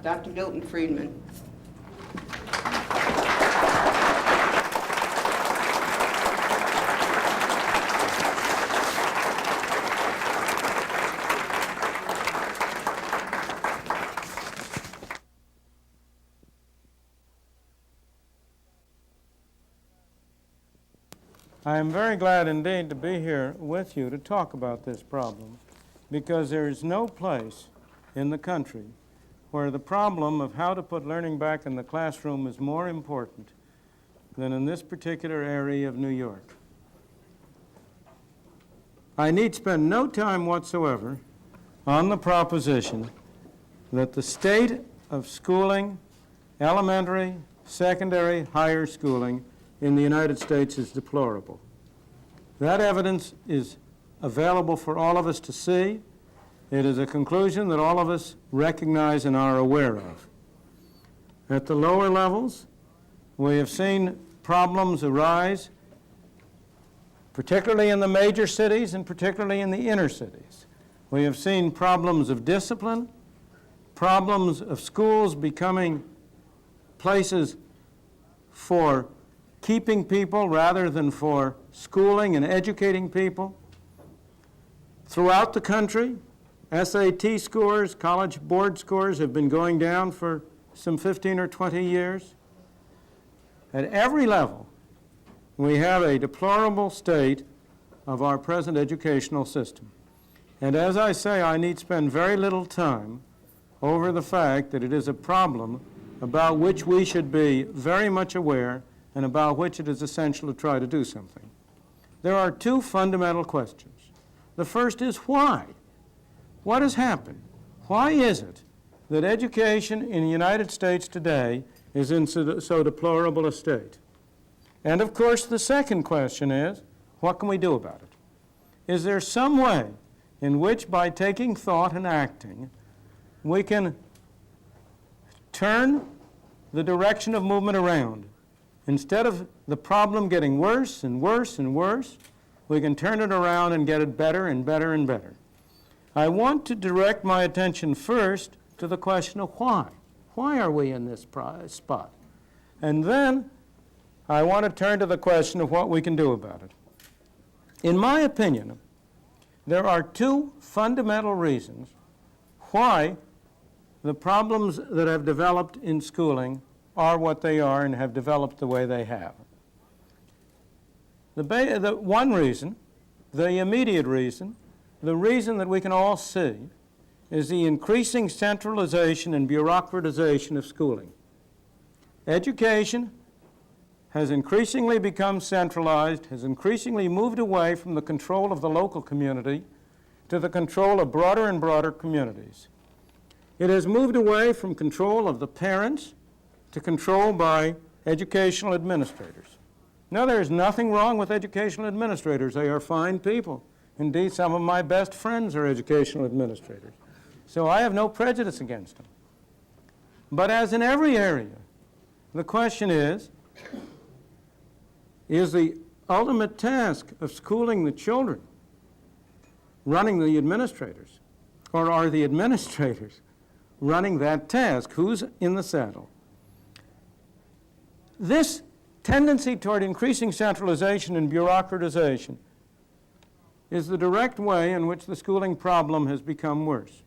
Dr. Milton Friedman. I am very glad indeed to be here with you to talk about this problem, because there is no place in the country where the problem of how to put learning back in the classroom is more important than in this particular area of New York. I need spend no time whatsoever on the proposition that the state of schooling, elementary, secondary, higher schooling in the United States is deplorable. That evidence is available for all of us to see. It is a conclusion that all of us recognize and are aware of. At the lower levels, we have seen problems arise, particularly in the major cities and particularly in the inner cities. We have seen problems of discipline, problems of schools becoming places for keeping people rather than for schooling and educating people. Throughout the country, SAT scores, college board scores have been going down for some 15 or 20 years. At every level, we have a deplorable state of our present educational system. And as I say, I need spend very little time over the fact that it is a problem about which we should be very much aware and about which it is essential to try to do something. There are two fundamental questions. The first is why? What has happened? Why is it that education in the United States today is in so deplorable a state? And of course, the second question is, what can we do about it? Is there some way in which, by taking thought and acting, we can turn the direction of movement around? Instead of the problem getting worse and worse and worse, we can turn it around and get it better and better and better. I want to direct my attention first to the question of why. Why are we in this spot? And then I want to turn to the question of what we can do about it. In my opinion, there are two fundamental reasons why the problems that have developed in schooling are what they are and have developed the way they have. The one reason, the immediate reason, the reason that we can all see, is the increasing centralization and bureaucratization of schooling. Education has increasingly become centralized, has increasingly moved away from the control of the local community to the control of broader and broader communities. It has moved away from control of the parents to control by educational administrators. Now, there is nothing wrong with educational administrators. They are fine people. Indeed, some of my best friends are educational administrators. So I have no prejudice against them. But as in every area, the question is the ultimate task of schooling the children running the administrators, or are the administrators running that task? Who's in the saddle? This tendency toward increasing centralization and bureaucratization is the direct way in which the schooling problem has become worse.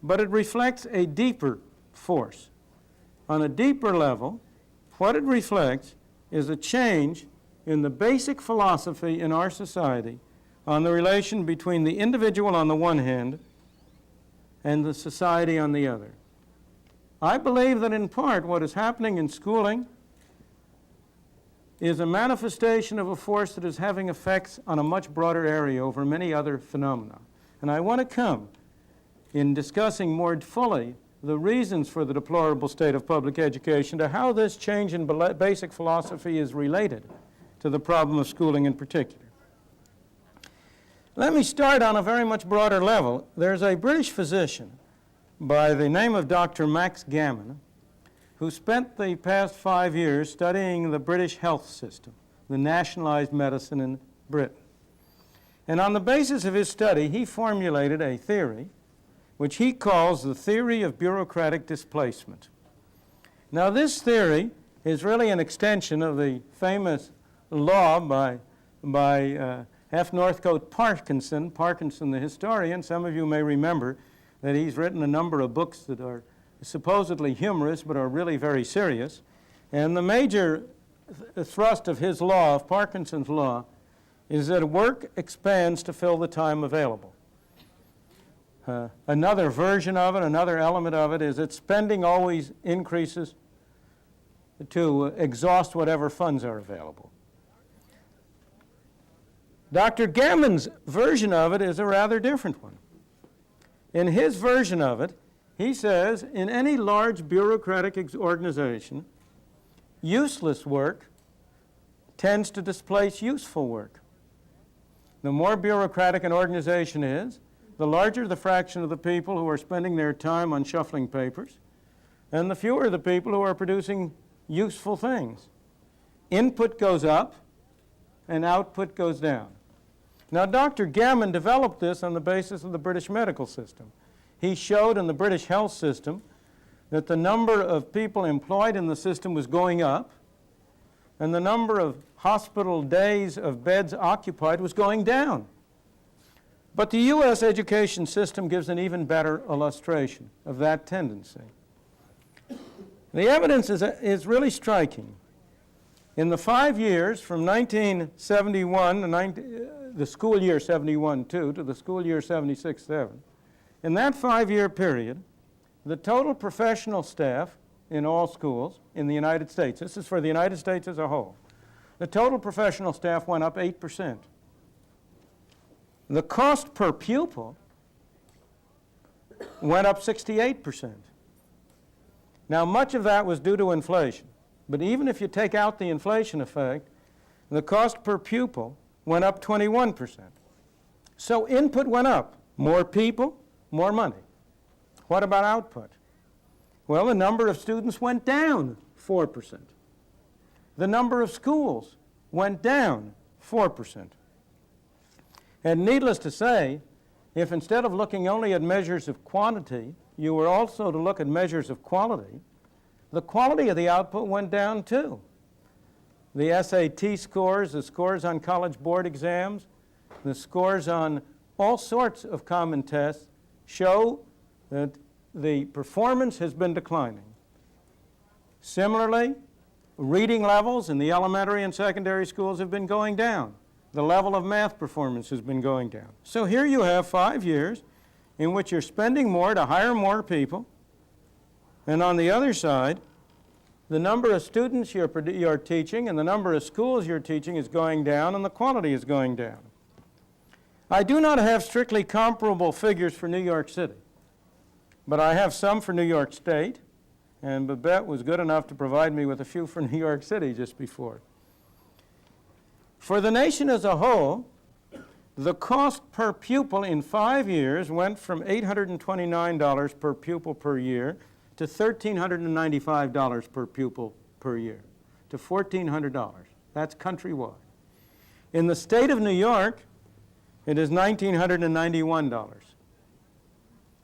But it reflects a deeper force. On a deeper level, what it reflects is a change in the basic philosophy in our society on the relation between the individual on the one hand and the society on the other. I believe that in part what is happening in schooling is a manifestation of a force that is having effects on a much broader area over many other phenomena. And I want to come in discussing more fully the reasons for the deplorable state of public education to how this change in basic philosophy is related to the problem of schooling in particular. Let me start on a very much broader level. There's a British physician by the name of Dr. Max Gammon who spent the past 5 years studying the British health system, the nationalized medicine in Britain. And on the basis of his study, he formulated a theory which he calls the theory of bureaucratic displacement. Now, this theory is really an extension of the famous law by F. Northcote Parkinson the historian. Some of you may remember that he's written a number of books that are supposedly humorous but are really very serious. And the major thrust of his law, of Parkinson's law, is that work expands to fill the time available. Another version of it, another element of it, is that spending always increases to exhaust whatever funds are available. Dr. Gammon's version of it is a rather different one. In his version of it, he says, in any large bureaucratic organization, useless work tends to displace useful work. The more bureaucratic an organization is, the larger the fraction of the people who are spending their time on shuffling papers, and the fewer the people who are producing useful things. Input goes up, and output goes down. Now, Dr. Gammon developed this on the basis of the British medical system. He showed in the British health system that the number of people employed in the system was going up, and the number of hospital days of beds occupied was going down. But the U.S. education system gives an even better illustration of that tendency. The evidence is really striking. In the 5 years from 1971, the school year 71-2 to the school year 76-7, in that 5-year period, the total professional staff in all schools in the United States, this is for the United States as a whole, the total professional staff went up 8%. The cost per pupil went up 68%. Now, much of that was due to inflation. But even if you take out the inflation effect, the cost per pupil went up 21%. So input went up. More people, more money. What about output? Well, the number of students went down 4%. The number of schools went down 4%. And needless to say, if instead of looking only at measures of quantity, you were also to look at measures of quality, the quality of the output went down too. The SAT scores, the scores on college board exams, the scores on all sorts of common tests show that the performance has been declining. Similarly, reading levels in the elementary and secondary schools have been going down. The level of math performance has been going down. So here you have 5 years in which you're spending more to hire more people, and on the other side, the number of students you're teaching and the number of schools you're teaching is going down, and the quality is going down. I do not have strictly comparable figures for New York City, but I have some for New York State, and Babette was good enough to provide me with a few for New York City just before. For the nation as a whole, the cost per pupil in 5 years went from $829 per pupil per year to $1,395 per pupil per year, to $1,400. That's countrywide. In the state of New York, it is $1,991.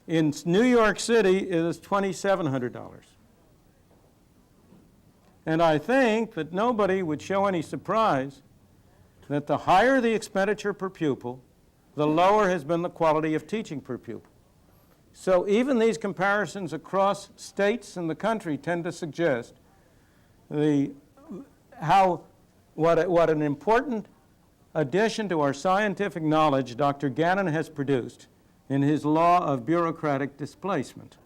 In New York City, it is $2,700. And I think that nobody would show any surprise that the higher the expenditure per pupil, the lower has been the quality of teaching per pupil. So even these comparisons across states in the country tend to suggest what an important addition to our scientific knowledge Dr. Gannon has produced in his law of bureaucratic displacement.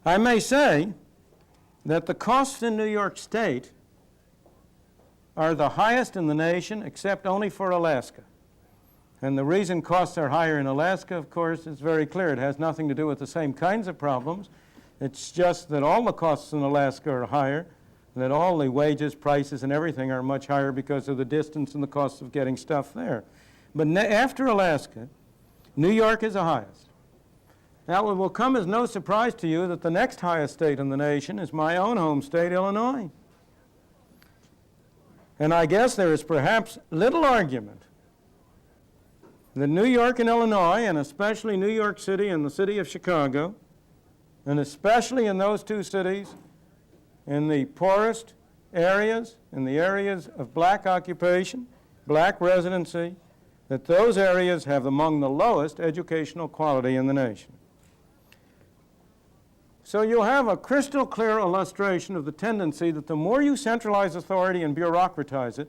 I may say that the costs in New York State are the highest in the nation, except only for Alaska. And the reason costs are higher in Alaska, of course, is very clear. It has nothing to do with the same kinds of problems. It's just that all the costs in Alaska are higher, and that all the wages, prices, and everything are much higher because of the distance and the cost of getting stuff there. But after Alaska, New York is the highest. Now, it will come as no surprise to you that the next highest state in the nation is my own home state, Illinois. And I guess there is perhaps little argument that New York and Illinois, and especially New York City and the city of Chicago, and especially in those two cities, in the poorest areas, in the areas of black occupation, black residency, that those areas have among the lowest educational quality in the nation. So you'll have a crystal clear illustration of the tendency that the more you centralize authority and bureaucratize it,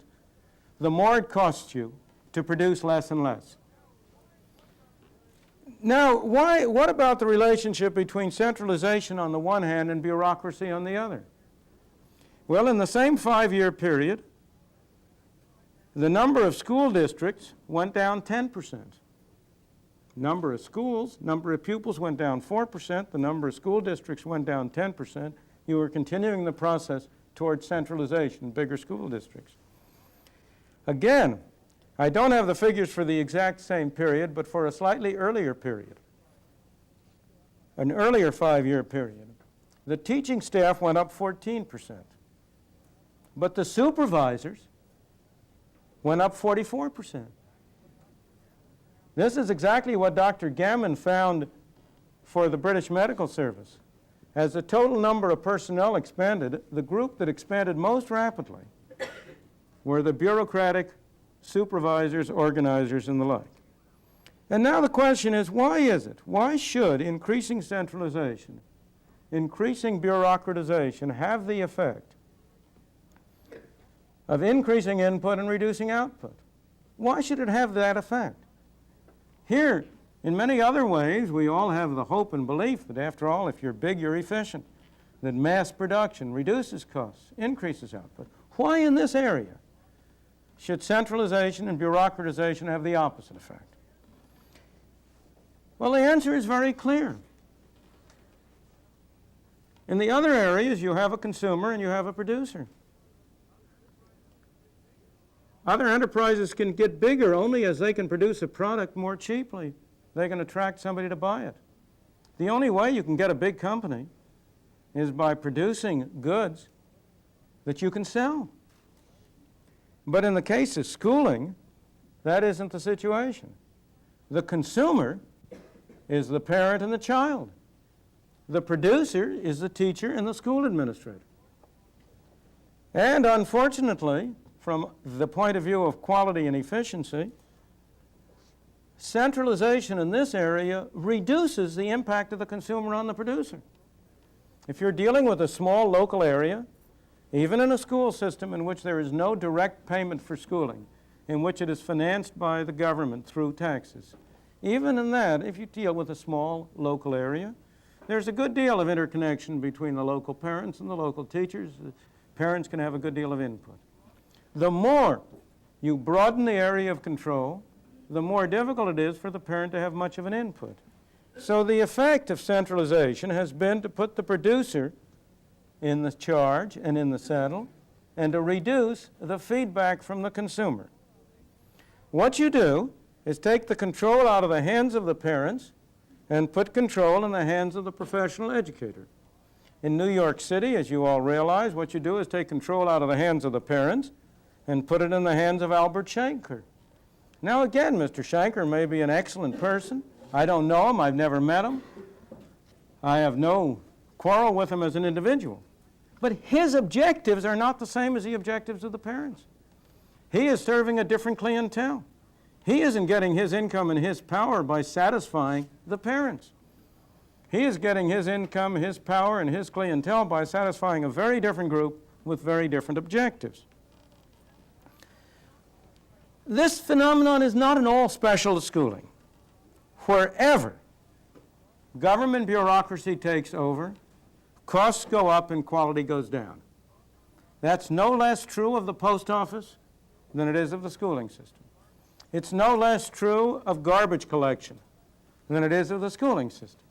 the more it costs you to produce less and less. Now, what about the relationship between centralization on the one hand and bureaucracy on the other? Well, in the same 5-year period, the number of school districts went down 10%. Number of schools, number of pupils went down 4%. The number of school districts went down 10%. You were continuing the process towards centralization, bigger school districts. Again, I don't have the figures for the exact same period, but for a slightly earlier period, an earlier 5-year period, the teaching staff went up 14%. But the supervisors went up 44%. This is exactly what Dr. Gammon found for the British Medical Service. As the total number of personnel expanded, the group that expanded most rapidly were the bureaucratic supervisors, organizers, and the like. And now the question is, why is it? Why should increasing centralization, increasing bureaucratization have the effect of increasing input and reducing output? Why should it have that effect? Here, in many other ways, we all have the hope and belief that, after all, if you're big, you're efficient, that mass production reduces costs, increases output. Why in this area should centralization and bureaucratization have the opposite effect? Well, the answer is very clear. In the other areas, you have a consumer and you have a producer. Other enterprises can get bigger only as they can produce a product more cheaply. They can attract somebody to buy it. The only way you can get a big company is by producing goods that you can sell. But in the case of schooling, that isn't the situation. The consumer is the parent and the child. The producer is the teacher and the school administrator. And unfortunately, from the point of view of quality and efficiency, centralization in this area reduces the impact of the consumer on the producer. If you're dealing with a small local area, even in a school system in which there is no direct payment for schooling, in which it is financed by the government through taxes, even in that, if you deal with a small local area, there's a good deal of interconnection between the local parents and the local teachers. The parents can have a good deal of input. The more you broaden the area of control, the more difficult it is for the parent to have much of an input. So the effect of centralization has been to put the producer in the charge and in the saddle, and to reduce the feedback from the consumer. What you do is take the control out of the hands of the parents and put control in the hands of the professional educator. In New York City, as you all realize, what you do is take control out of the hands of the parents and put it in the hands of Albert Shanker. Now again, Mr. Shanker may be an excellent person. I don't know him. I've never met him. I have no quarrel with him as an individual. But his objectives are not the same as the objectives of the parents. He is serving a different clientele. He isn't getting his income and his power by satisfying the parents. He is getting his income, his power, and his clientele by satisfying a very different group with very different objectives. This phenomenon is not at all special to schooling. Wherever government bureaucracy takes over, costs go up and quality goes down. That's no less true of the post office than it is of the schooling system. It's no less true of garbage collection than it is of the schooling system.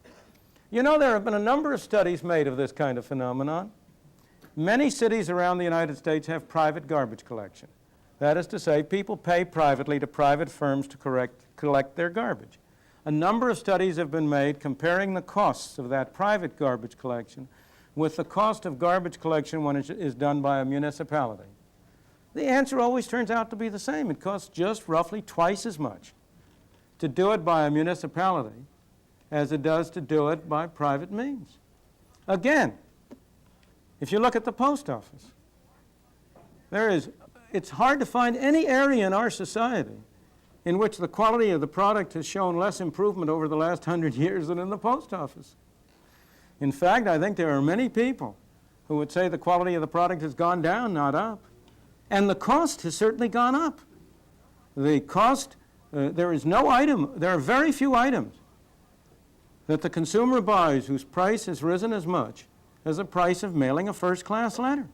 You know, there have been a number of studies made of this kind of phenomenon. Many cities around the United States have private garbage collection. That is to say, people pay privately to private firms to collect their garbage. A number of studies have been made comparing the costs of that private garbage collection with the cost of garbage collection when it is done by a municipality. The answer always turns out to be the same. It costs just roughly twice as much to do it by a municipality as it does to do it by private means. Again, if you look at the post office, it's hard to find any area in our society in which the quality of the product has shown less improvement over the last 100 years than in the post office. In fact, I think there are many people who would say the quality of the product has gone down, not up. And the cost has certainly gone up. The cost, there are very few items that the consumer buys whose price has risen as much as the price of mailing a first-class letter.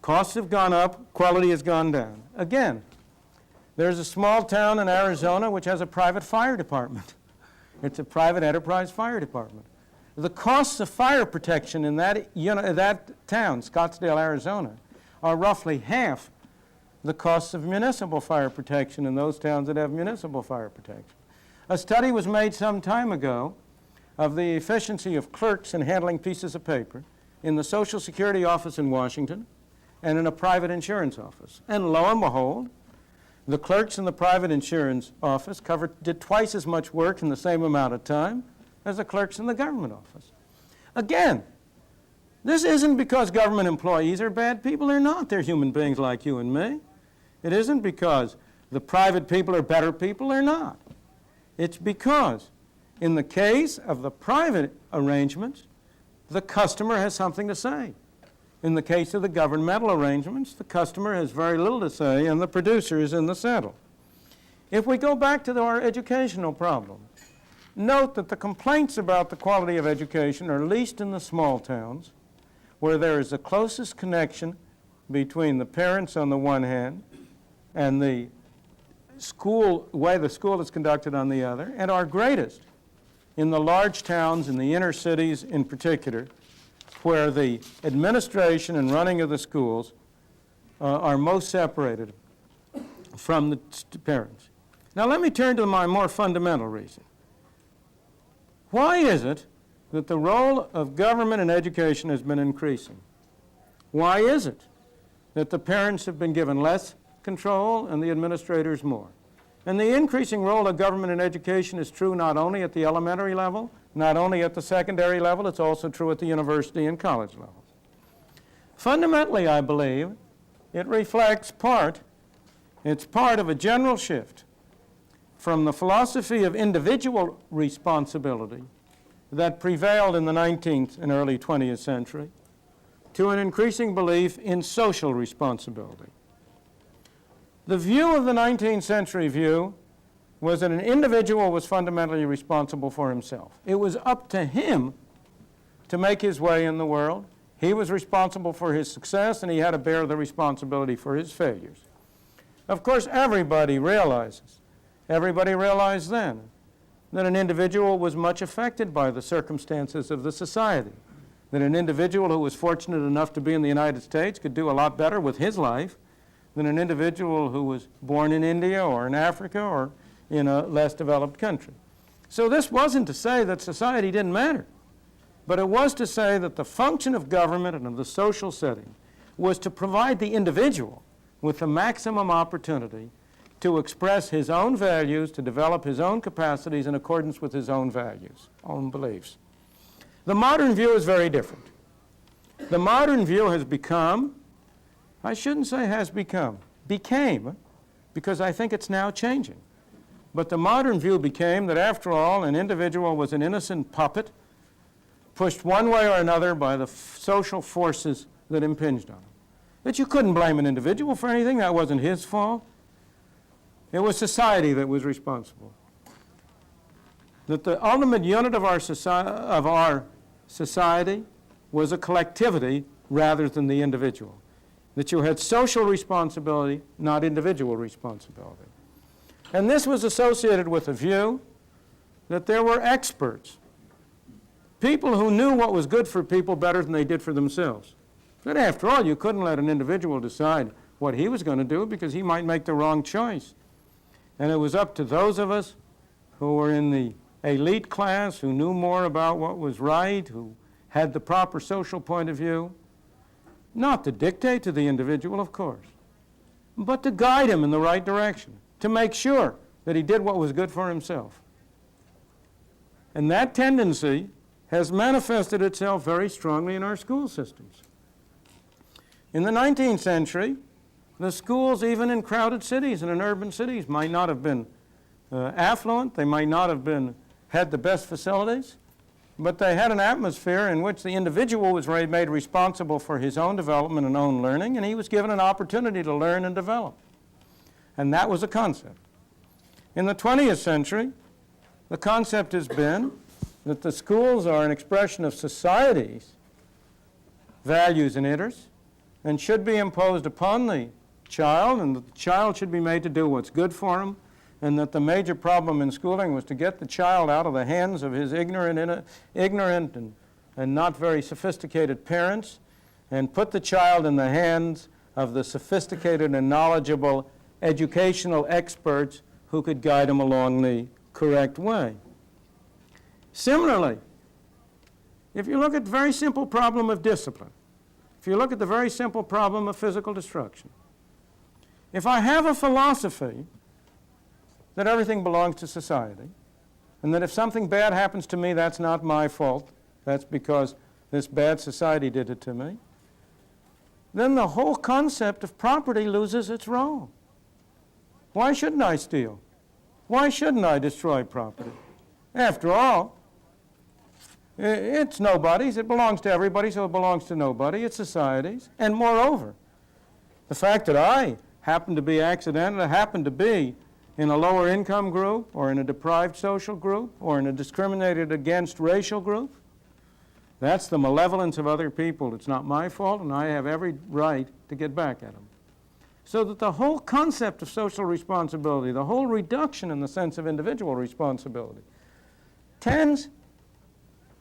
Costs have gone up, quality has gone down. Again, there's a small town in Arizona which has a private fire department. It's a private enterprise fire department. The costs of fire protection in that town, Scottsdale, Arizona, are roughly half the costs of municipal fire protection in those towns that have municipal fire protection. A study was made some time ago of the efficiency of clerks in handling pieces of paper in the Social Security office in Washington and in a private insurance office. And lo and behold, the clerks in the private insurance office did twice as much work in the same amount of time as the clerks in the government office. Again, this isn't because government employees are bad people. They're not. They're human beings like you and me. It isn't because the private people are better people. They're not. It's because in the case of the private arrangements, the customer has something to say. In the case of the governmental arrangements, the customer has very little to say and the producer is in the saddle. If we go back to our educational problem, note that the complaints about the quality of education are least in the small towns, where there is the closest connection between the parents on the one hand and the way the school is conducted on the other, and are greatest in the large towns, in the inner cities in particular, where the administration and running of the schools are most separated from the parents. Now let me turn to my more fundamental reason. Why is it that the role of government in education has been increasing? Why is it that the parents have been given less control and the administrators more? And the increasing role of government in education is true not only at the elementary level, not only at the secondary level, it's also true at the university and college levels. Fundamentally, I believe, it reflects it's part of a general shift from the philosophy of individual responsibility that prevailed in the 19th and early 20th century to an increasing belief in social responsibility. The view of the 19th century view was that an individual was fundamentally responsible for himself. It was up to him to make his way in the world. He was responsible for his success, and he had to bear the responsibility for his failures. Of course, everybody realized then that an individual was much affected by the circumstances of the society, that an individual who was fortunate enough to be in the United States could do a lot better with his life than an individual who was born in India or in Africa or in a less developed country. So this wasn't to say that society didn't matter, but it was to say that the function of government and of the social setting was to provide the individual with the maximum opportunity to express his own values, to develop his own capacities in accordance with his own values, own beliefs. The modern view is very different. The modern view has become, I shouldn't say has become, became, because I think it's now changing. But the modern view became that after all, an individual was an innocent puppet, pushed one way or another by the social forces that impinged on him. That you couldn't blame an individual for anything, that wasn't his fault. It was society that was responsible. That the ultimate unit of our society was a collectivity rather than the individual. That you had social responsibility, not individual responsibility. And this was associated with a view that there were experts, people who knew what was good for people better than they did for themselves. That after all, you couldn't let an individual decide what he was going to do because he might make the wrong choice. And it was up to those of us who were in the elite class, who knew more about what was right, who had the proper social point of view, not to dictate to the individual, of course, but to guide him in the right direction, to make sure that he did what was good for himself. And that tendency has manifested itself very strongly in our school systems. In the 19th century, the schools, even in crowded cities and in urban cities, might not have been affluent, they might not have had the best facilities, but they had an atmosphere in which the individual was made responsible for his own development and own learning, and he was given an opportunity to learn and develop. And that was a concept. In the 20th century, the concept has been that the schools are an expression of society's values and interests and should be imposed upon the child, and that the child should be made to do what's good for him, and that the major problem in schooling was to get the child out of the hands of his ignorant and not very sophisticated parents and put the child in the hands of the sophisticated and knowledgeable educational experts who could guide him along the correct way. Similarly, if you look at the very simple problem of discipline, if you look at the very simple problem of physical destruction, if I have a philosophy that everything belongs to society, and that if something bad happens to me, that's not my fault, that's because this bad society did it to me, then the whole concept of property loses its role. Why shouldn't I steal? Why shouldn't I destroy property? After all, it's nobody's, it belongs to everybody, so it belongs to nobody, it's society's. And moreover, the fact that I happen to be accidental, happen to be in a lower income group, or in a deprived social group, or in a discriminated against racial group, that's the malevolence of other people. It's not my fault, and I have every right to get back at them. So that the whole concept of social responsibility, the whole reduction in the sense of individual responsibility, tends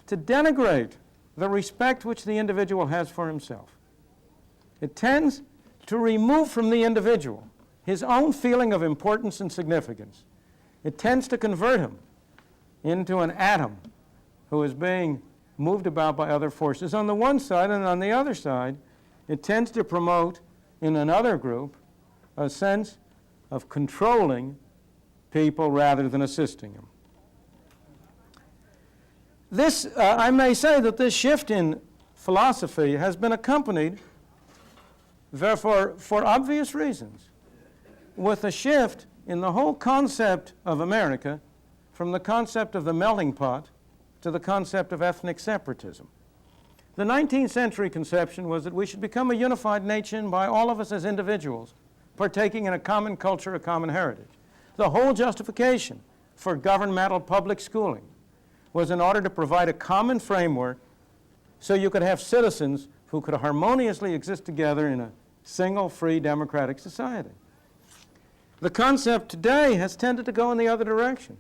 to denigrate the respect which the individual has for himself. It tends to remove from the individual his own feeling of importance and significance. It tends to convert him into an atom who is being moved about by other forces on the one side, and on the other side, it tends to promote in another group a sense of controlling people rather than assisting them. This, I may say that this shift in philosophy has been accompanied, therefore, for obvious reasons, with a shift in the whole concept of America from the concept of the melting pot to the concept of ethnic separatism. The 19th century conception was that we should become a unified nation by all of us as individuals, partaking in a common culture, a common heritage. The whole justification for governmental public schooling was in order to provide a common framework so you could have citizens who could harmoniously exist together in a single, free, democratic society. The concept today has tended to go in the other direction.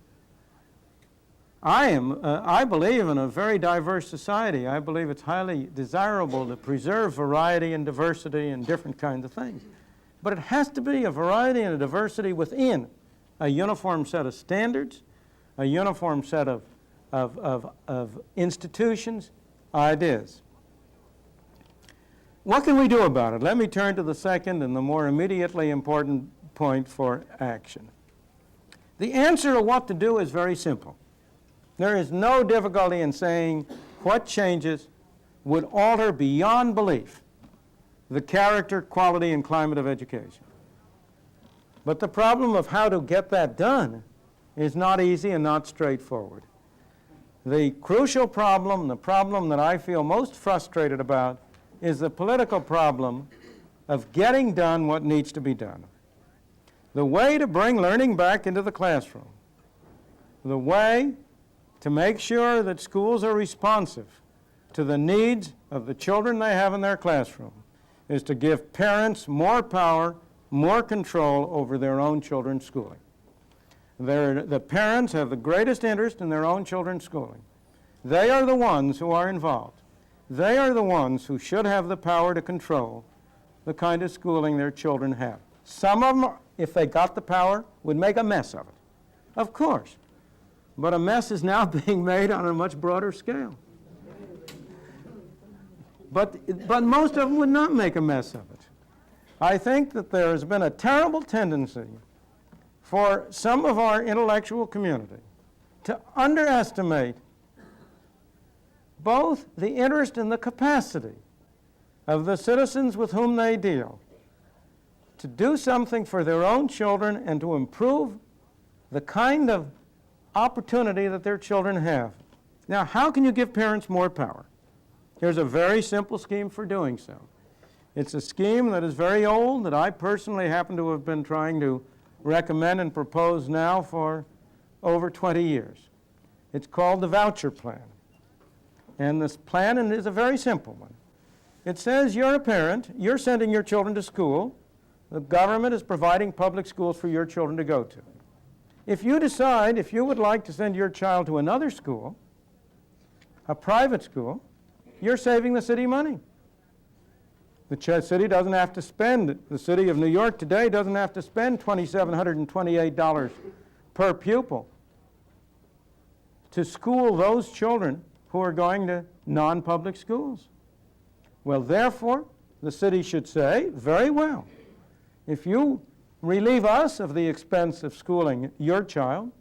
I believe in a very diverse society. I believe it's highly desirable to preserve variety and diversity and different kinds of things. But it has to be a variety and a diversity within a uniform set of standards, a uniform set of institutions, ideas. What can we do about it? Let me turn to the second and the more immediately important point for action. The answer to what to do is very simple. There is no difficulty in saying what changes would alter beyond belief the character, quality, and climate of education. But the problem of how to get that done is not easy and not straightforward. The crucial problem, the problem that I feel most frustrated about, is the political problem of getting done what needs to be done. The way to bring learning back into the classroom, the way to make sure that schools are responsive to the needs of the children they have in their classroom, is to give parents more power, more control over their own children's schooling. The parents have the greatest interest in their own children's schooling. They are the ones who are involved. They are the ones who should have the power to control the kind of schooling their children have. Some of them, if they got the power, would make a mess of it. Of course. But a mess is now being made on a much broader scale. But most of them would not make a mess of it. I think that there has been a terrible tendency for some of our intellectual community to underestimate both the interest and the capacity of the citizens with whom they deal to do something for their own children and to improve the kind of opportunity that their children have. Now, how can you give parents more power? Here's a very simple scheme for doing so. It's a scheme that is very old, that I personally happen to have been trying to recommend and propose now for over 20 years. It's called the voucher plan. And this plan is a very simple one. It says you're a parent, you're sending your children to school, the government is providing public schools for your children to go to. If you decide if you would like to send your child to another school, a private school, you're saving the city money. The city doesn't have to spend, the city of New York today doesn't have to spend $2,728 per pupil to school those children who are going to non-public schools. Well, therefore, the city should say, very well, if you relieve us of the expense of schooling your child,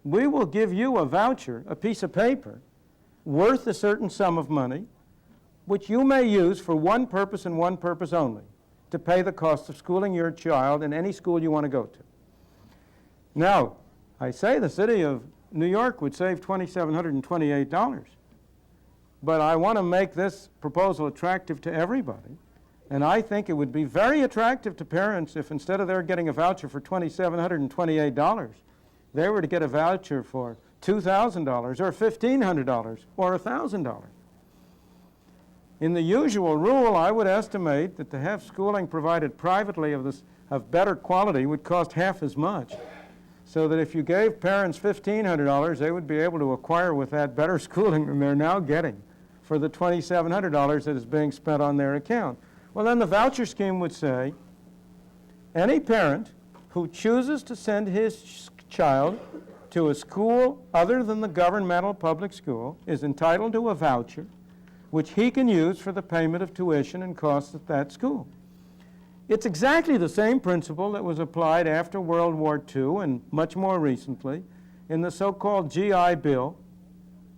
we will give you a voucher, a piece of paper, worth a certain sum of money, which you may use for one purpose and one purpose only, to pay the cost of schooling your child in any school you want to go to. Now, I say the city of New York would save $2,728, but I want to make this proposal attractive to everybody, and I think it would be very attractive to parents if instead of their getting a voucher for $2,728, they were to get a voucher for $2,000 or $1,500 or $1,000. In the usual rule, I would estimate that to have schooling provided privately of better quality would cost half as much, so that if you gave parents $1,500, they would be able to acquire with that better schooling than they're now getting for the $2,700 that is being spent on their account. Well, then the voucher scheme would say, any parent who chooses to send his child to a school other than the governmental public school is entitled to a voucher which he can use for the payment of tuition and costs at that school. It's exactly the same principle that was applied after World War II and much more recently in the so-called GI Bill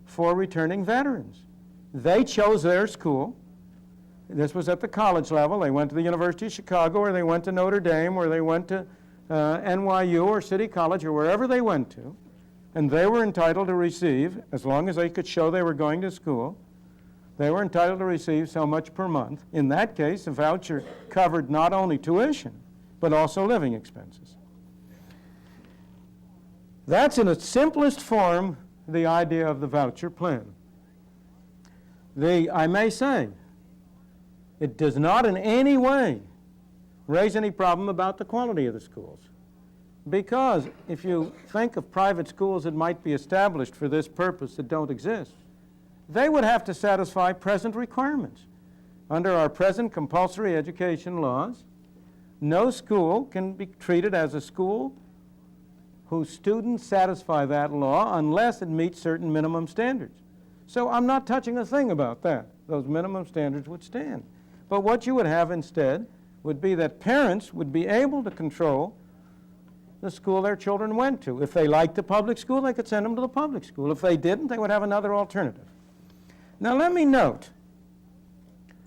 for returning veterans. They chose their school. This was at the college level. They went to the University of Chicago, or they went to Notre Dame, or they went to NYU or City College, or wherever they went to, and they were entitled to receive, as long as they could show they were going to school, they were entitled to receive so much per month. In that case, the voucher covered not only tuition, but also living expenses. That's in its simplest form the idea of the voucher plan. I may say, it does not in any way raise any problem about the quality of the schools. Because if you think of private schools that might be established for this purpose that don't exist, they would have to satisfy present requirements. Under our present compulsory education laws, no school can be treated as a school whose students satisfy that law unless it meets certain minimum standards. So I'm not touching a thing about that. Those minimum standards would stand. But what you would have instead would be that parents would be able to control the school their children went to. If they liked the public school, they could send them to the public school. If they didn't, they would have another alternative. Now let me note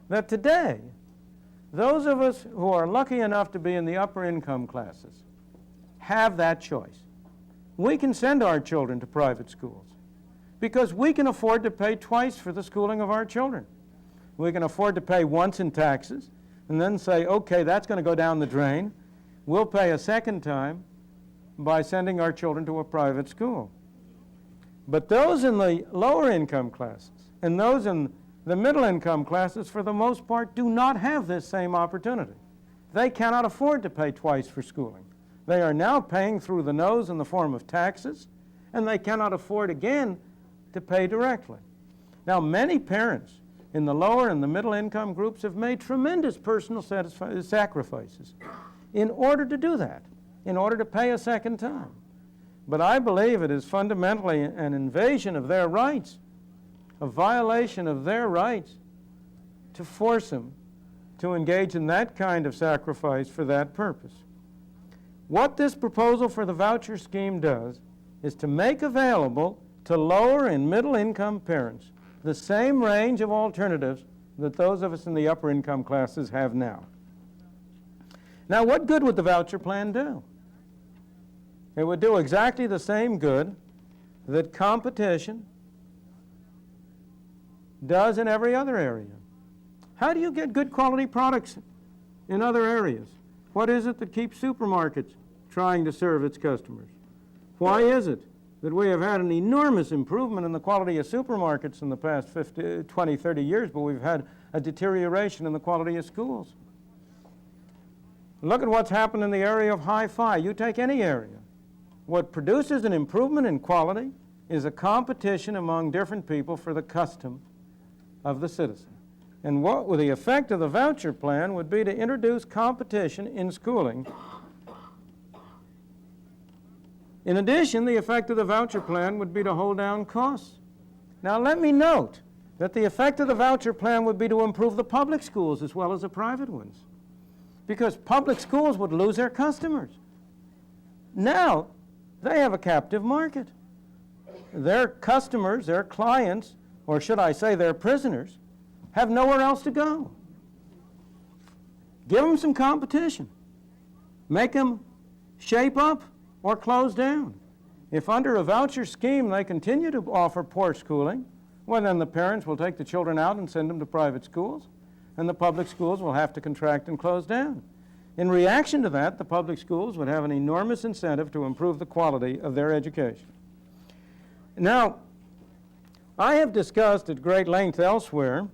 that today, those of us who are lucky enough to be in the upper income classes have that choice. We can send our children to private schools because we can afford to pay twice for the schooling of our children. We can afford to pay once in taxes and then say, okay, that's going to go down the drain. We'll pay a second time by sending our children to a private school. But those in the lower income classes and those in the middle income classes, for the most part, do not have this same opportunity. They cannot afford to pay twice for schooling. They are now paying through the nose in the form of taxes, and they cannot afford again to pay directly. Now, many parents in the lower and the middle income groups have made tremendous personal sacrifices in order to do that, in order to pay a second time. But I believe it is fundamentally an invasion of their rights, a violation of their rights, to force them to engage in that kind of sacrifice for that purpose. What this proposal for the voucher scheme does is to make available to lower and middle income parents the same range of alternatives that those of us in the upper income classes have now. Now, what good would the voucher plan do? It would do exactly the same good that competition does in every other area. How do you get good quality products in other areas? What is it that keeps supermarkets trying to serve its customers? Why is it that we have had an enormous improvement in the quality of supermarkets in the past 20, 30 years, but we've had a deterioration in the quality of schools? Look at what's happened in the area of hi-fi. You take any area. What produces an improvement in quality is a competition among different people for the custom of the citizen. And what the effect of the voucher plan would be to introduce competition in schooling. In addition, the effect of the voucher plan would be to hold down costs. Now, let me note that the effect of the voucher plan would be to improve the public schools as well as the private ones, because public schools would lose their customers. Now, they have a captive market. Their customers, their clients, or should I say their prisoners, have nowhere else to go. Give them some competition. Make them shape up or close down. If under a voucher scheme they continue to offer poor schooling, well, then the parents will take the children out and send them to private schools, and the public schools will have to contract and close down. In reaction to that, the public schools would have an enormous incentive to improve the quality of their education. Now, I have discussed at great length elsewhere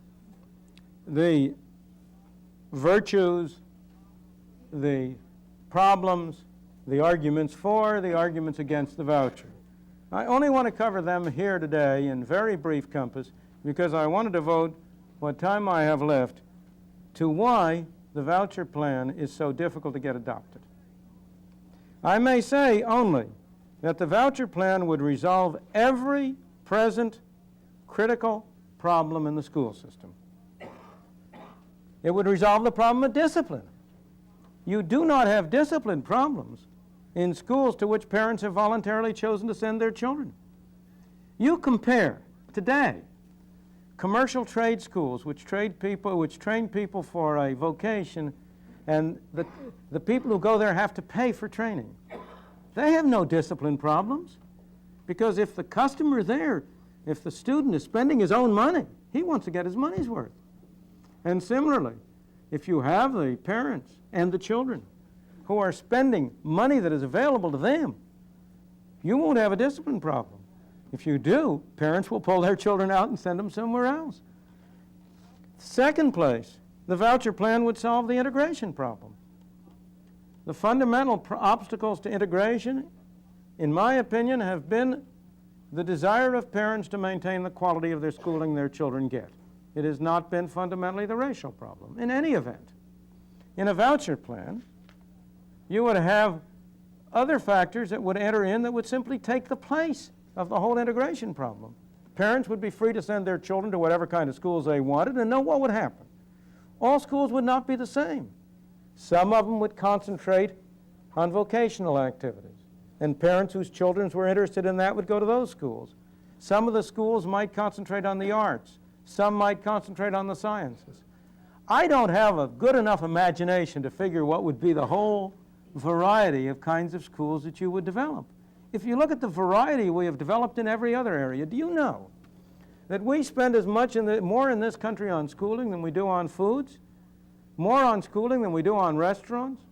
the virtues, the problems, the arguments for, the arguments against the voucher. I only want to cover them here today in very brief compass because I want to devote what time I have left to why the voucher plan is so difficult to get adopted. I may say only that the voucher plan would resolve every present critical problem in the school system. It would resolve the problem of discipline. You do not have discipline problems in schools to which parents have voluntarily chosen to send their children. You compare today commercial trade schools which train people for a vocation, and the people who go there have to pay for training. They have no discipline problems, because if the customer there, if the student is spending his own money, he wants to get his money's worth. And similarly, if you have the parents and the children who are spending money that is available to them, you won't have a discipline problem. If you do, parents will pull their children out and send them somewhere else. Second place, the voucher plan would solve the integration problem. The fundamental obstacles to integration, in my opinion, have been the desire of parents to maintain the quality of their schooling their children get. It has not been fundamentally the racial problem. In any event, in a voucher plan, you would have other factors that would enter in that would simply take the place of the whole integration problem. Parents would be free to send their children to whatever kind of schools they wanted, and know what would happen. All schools would not be the same. Some of them would concentrate on vocational activities, and parents whose children were interested in that would go to those schools. Some of the schools might concentrate on the arts. Some might concentrate on the sciences. I don't have a good enough imagination to figure what would be the whole variety of kinds of schools that you would develop. If you look at the variety we have developed in every other area, do you know that we spend as much more in this country on schooling than we do on foods? More on schooling than we do on restaurants?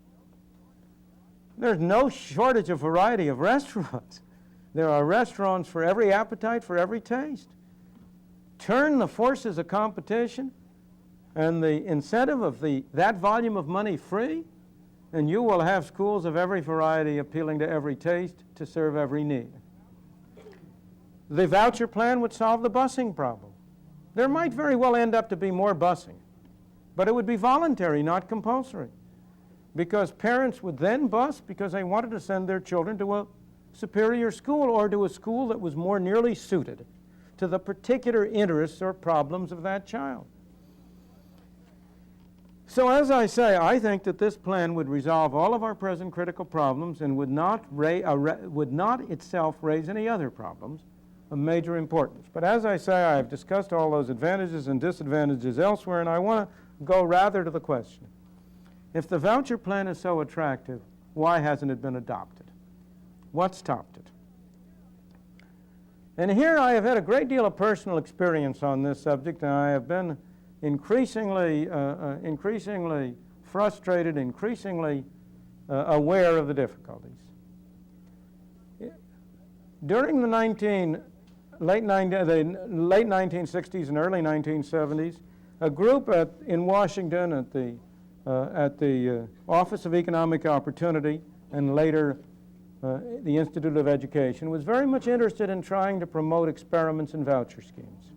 There's no shortage of variety of restaurants. There are restaurants for every appetite, for every taste. Turn the forces of competition and the incentive of that volume of money free, and you will have schools of every variety appealing to every taste to serve every need. The voucher plan would solve the busing problem. There might very well end up to be more busing, but it would be voluntary, not compulsory, because parents would then bus because they wanted to send their children to a superior school or to a school that was more nearly suited to the particular interests or problems of that child. So as I say, I think that this plan would resolve all of our present critical problems and would not itself raise any other problems of major importance. But as I say, I have discussed all those advantages and disadvantages elsewhere, and I want to go rather to the question. If the voucher plan is so attractive, why hasn't it been adopted? What stopped it? And here I have had a great deal of personal experience on this subject, and I have been increasingly frustrated, increasingly aware of the difficulties. During the late 1960s and early 1970s, a group in Washington at the Office of Economic Opportunity and later the Institute of Education was very much interested in trying to promote experiments in voucher schemes.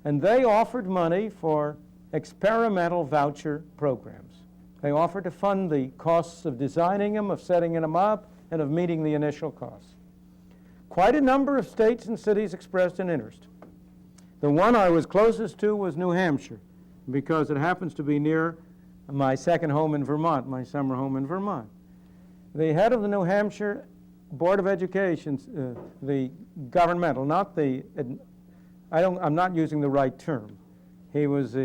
And they offered money for experimental voucher programs. They offered to fund the costs of designing them, of setting them up, and of meeting the initial costs. Quite a number of states and cities expressed an interest. The one I was closest to was New Hampshire, because it happens to be near my second home in Vermont, my summer home in Vermont. The head of the New Hampshire Board of Education, the governmental, not the, I'm not using the right term. He was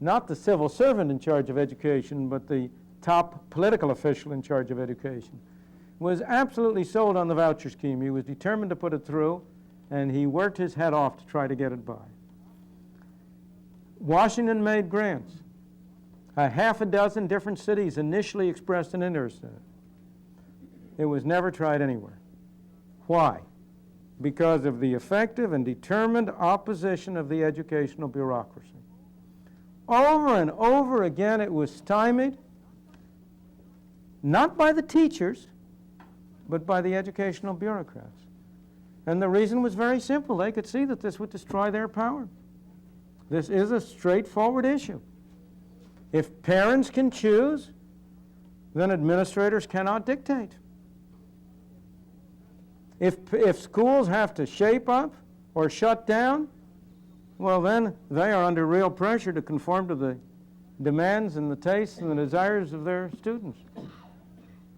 not the civil servant in charge of education, but the top political official in charge of education, was absolutely sold on the voucher scheme. He was determined to put it through, and he worked his head off to try to get it by. Washington made grants. A half a dozen different cities initially expressed an interest in it. It was never tried anywhere. Why? Because of the effective and determined opposition of the educational bureaucracy. Over and over again it was stymied, not by the teachers, but by the educational bureaucrats. And the reason was very simple. They could see that this would destroy their power. This is a straightforward issue. If parents can choose, then administrators cannot dictate. If schools have to shape up or shut down, well then they are under real pressure to conform to the demands and the tastes and the desires of their students.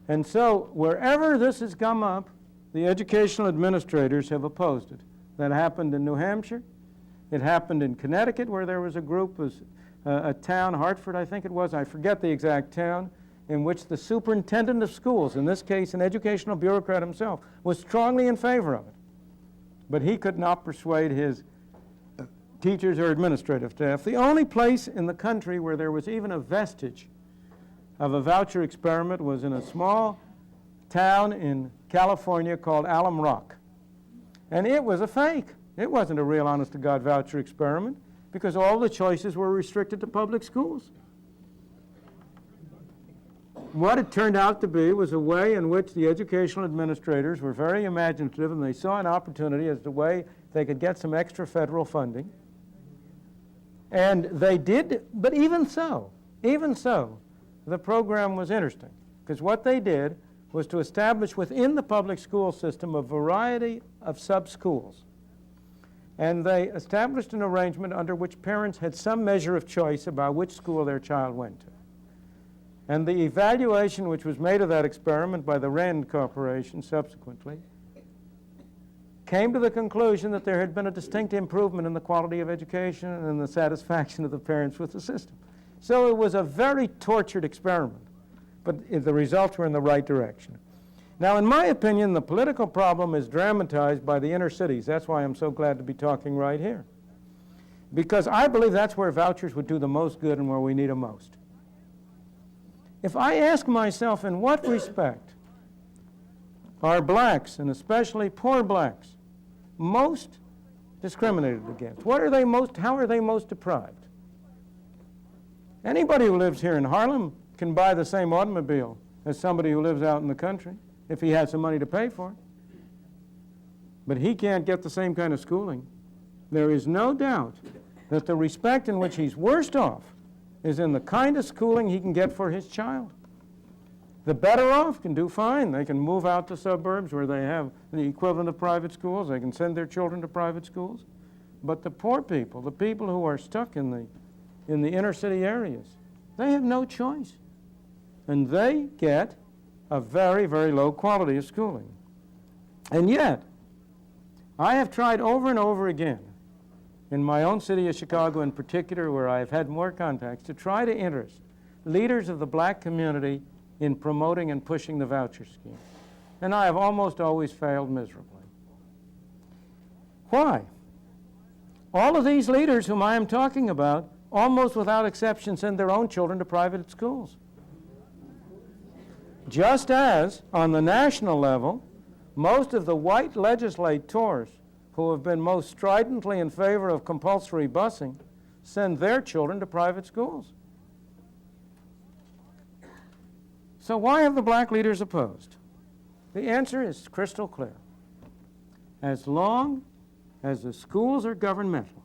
And so wherever this has come up, the educational administrators have opposed it. That happened in New Hampshire. It happened in Connecticut, where there was a group, a town, Hartford I think it was, I forget the exact town, in which the superintendent of schools, in this case an educational bureaucrat himself, was strongly in favor of it. But he could not persuade his teachers or administrative staff. The only place in the country where there was even a vestige of a voucher experiment was in a small town in California called Alum Rock. And it was a fake. It wasn't a real honest-to-God voucher experiment because all the choices were restricted to public schools. What it turned out to be was a way in which the educational administrators were very imaginative, and they saw an opportunity as to the way they could get some extra federal funding. And they did, but even so, the program was interesting, because what they did was to establish within the public school system a variety of sub-schools. And they established an arrangement under which parents had some measure of choice about which school their child went to. And the evaluation which was made of that experiment by the Rand Corporation subsequently came to the conclusion that there had been a distinct improvement in the quality of education and the satisfaction of the parents with the system. So it was a very tortured experiment, but the results were in the right direction. Now, in my opinion, the political problem is dramatized by the inner cities. That's why I'm so glad to be talking right here. Because I believe that's where vouchers would do the most good and where we need them most. If I ask myself in what respect are blacks, and especially poor blacks, most discriminated against? How are they most deprived? Anybody who lives here in Harlem can buy the same automobile as somebody who lives out in the country if he has some money to pay for it. But he can't get the same kind of schooling. There is no doubt that the respect in which he's worst off is in the kind of schooling he can get for his child. The better off can do fine. They can move out to suburbs where they have the equivalent of private schools. They can send their children to private schools. But the poor people, the people who are stuck in the inner city areas, They have no choice. And they get a very, very low quality of schooling. And yet, I have tried over and over again, in my own city of Chicago in particular, where I have had more contacts, to try to interest leaders of the black community in promoting and pushing the voucher scheme. And I have almost always failed miserably. Why? All of these leaders whom I am talking about, almost without exception, send their own children to private schools. Just as, on the national level, most of the white legislators who have been most stridently in favor of compulsory busing send their children to private schools. So why have the black leaders opposed? The answer is crystal clear. As long as the schools are governmental,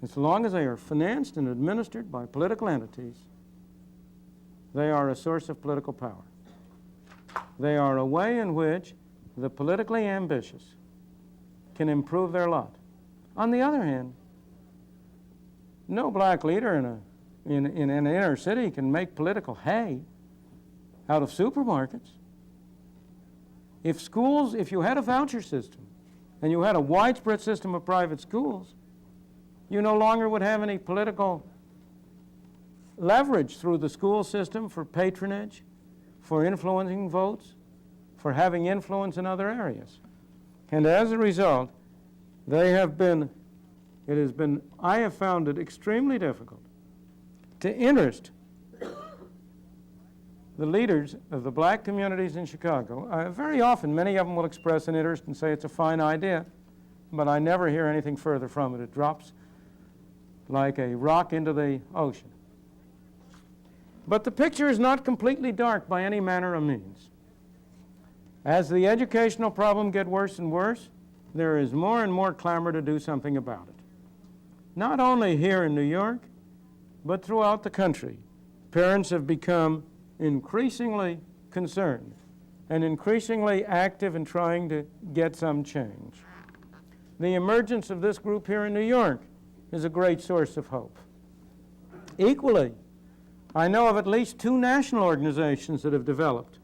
as long as they are financed and administered by political entities, they are a source of political power. They are a way in which the politically ambitious can improve their lot. On the other hand, no black leader in an inner city can make political hay out of supermarkets. If you had a voucher system and you had a widespread system of private schools, you no longer would have any political leverage through the school system for patronage, for influencing votes, for having influence in other areas. And as a result, I have found it extremely difficult to interest the leaders of the black communities in Chicago. Very often, many of them will express an interest and say it's a fine idea, but I never hear anything further from it. It drops like a rock into the ocean. But the picture is not completely dark by any manner of means. As the educational problem gets worse and worse, there is more and more clamor to do something about it. Not only here in New York, but throughout the country. Parents have become increasingly concerned and increasingly active in trying to get some change. The emergence of this group here in New York is a great source of hope. Equally, I know of at least 2 national organizations that have developed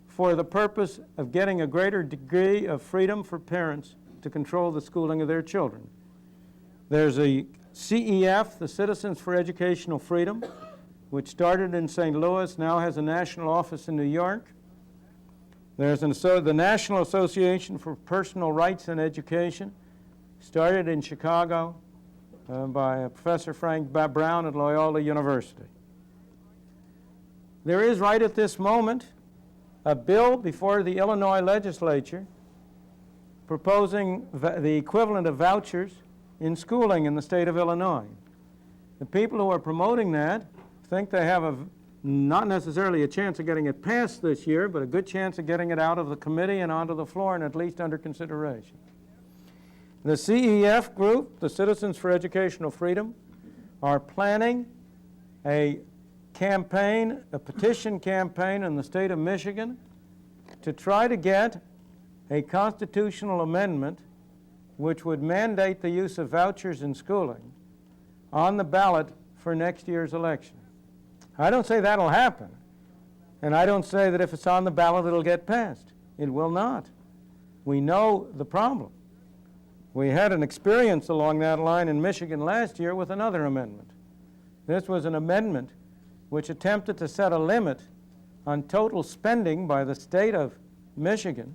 for the purpose of getting a greater degree of freedom for parents to control the schooling of their children. There's a CEF, the Citizens for Educational Freedom, which started in St. Louis, now has a national office in New York. There's the National Association for Personal Rights in Education, started in Chicago by Professor Frank Brown at Loyola University. There is right at this moment a bill before the Illinois legislature proposing the equivalent of vouchers in schooling in the state of Illinois. The people who are promoting that think they have not necessarily a chance of getting it passed this year, but a good chance of getting it out of the committee and onto the floor and at least under consideration. The CEF group, the Citizens for Educational Freedom, are planning a campaign, a petition campaign in the state of Michigan to try to get a constitutional amendment which would mandate the use of vouchers in schooling on the ballot for next year's election. I don't say that'll happen, and I don't say that if it's on the ballot it'll get passed. It will not. We know the problem. We had an experience along that line in Michigan last year with another amendment. This was an amendment which attempted to set a limit on total spending by the state of Michigan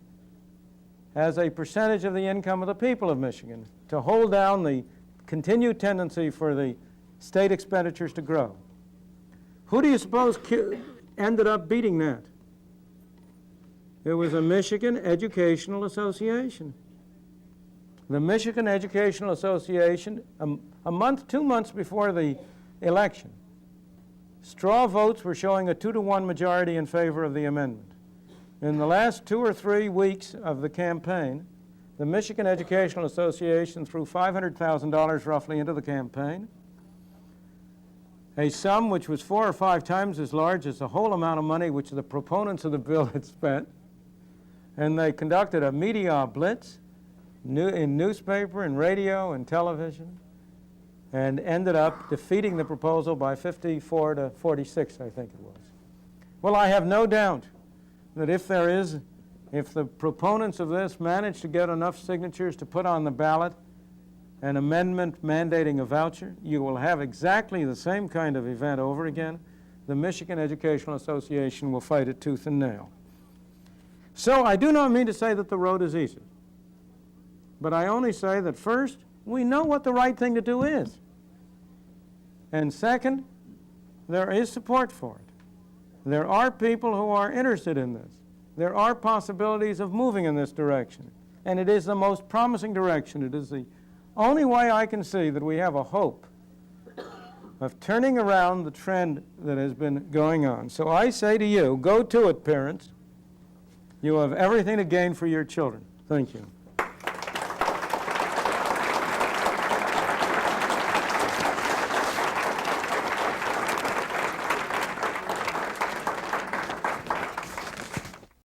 as a percentage of the income of the people of Michigan to hold down the continued tendency for the state expenditures to grow. Who do you suppose ended up beating that? It was a Michigan Educational Association. The Michigan Educational Association, a month, 2 months before the election, straw votes were showing a 2-to-1 majority in favor of the amendment. In the last 2 or 3 weeks of the campaign, the Michigan Educational Association threw $500,000 roughly into the campaign, a sum which was 4 or 5 times as large as the whole amount of money which the proponents of the bill had spent. And they conducted a media blitz in newspaper and radio and television. and ended up defeating the proposal by 54 to 46, I think it was. Well, I have no doubt that if the proponents of this manage to get enough signatures to put on the ballot an amendment mandating a voucher, you will have exactly the same kind of event over again. The Michigan Educational Association will fight it tooth and nail. So I do not mean to say that the road is easy, but I only say that first, we know what the right thing to do is. And second, there is support for it. There are people who are interested in this. There are possibilities of moving in this direction. And it is the most promising direction. It is the only way I can see that we have a hope of turning around the trend that has been going on. So I say to you, go to it, parents. You have everything to gain for your children. Thank you.